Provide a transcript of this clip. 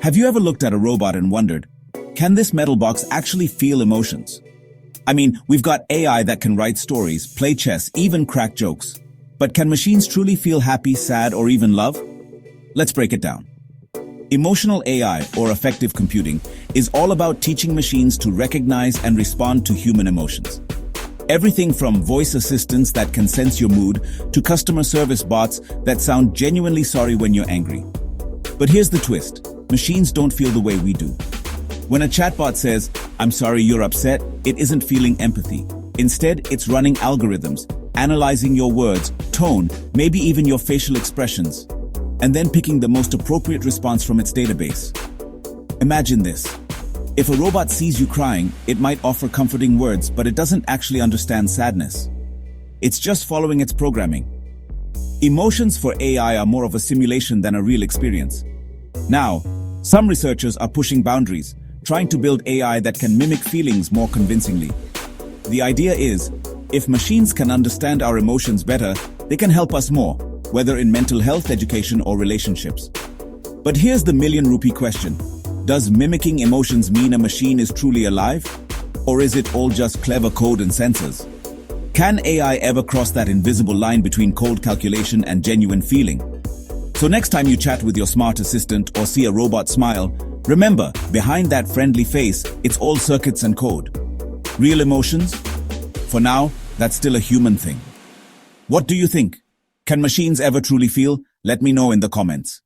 Have you ever looked at a robot and wondered, can this metal box actually feel emotions? I mean, we've got AI that can write stories, play chess, even crack jokes. But can machines truly feel happy, sad, or even love? Let's break it down. Emotional AI, or affective computing, is all about teaching machines to recognize and respond to human emotions. Everything from voice assistants that can sense your mood to customer service bots that sound genuinely sorry when you're angry. But here's the twist. Machines don't feel the way we do. When a chatbot says, "I'm sorry you're upset," it isn't feeling empathy. Instead, it's running algorithms, analyzing your words, tone, maybe even your facial expressions, and then picking the most appropriate response from its database. Imagine this. If a robot sees you crying, it might offer comforting words, but it doesn't actually understand sadness. It's just following its programming. Emotions for AI are more of a simulation than a real experience. Now, some researchers are pushing boundaries, trying to build AI that can mimic feelings more convincingly. The idea is, if machines can understand our emotions better, they can help us more, whether in mental health, education, or relationships. But here's the million-rupee question. Does mimicking emotions mean a machine is truly alive? Or is it all just clever code and sensors? Can AI ever cross that invisible line between cold calculation and genuine feeling? So next time you chat with your smart assistant or see a robot smile, remember, behind that friendly face, it's all circuits and code. Real emotions? For now, that's still a human thing. What do you think? Can machines ever truly feel? Let me know in the comments.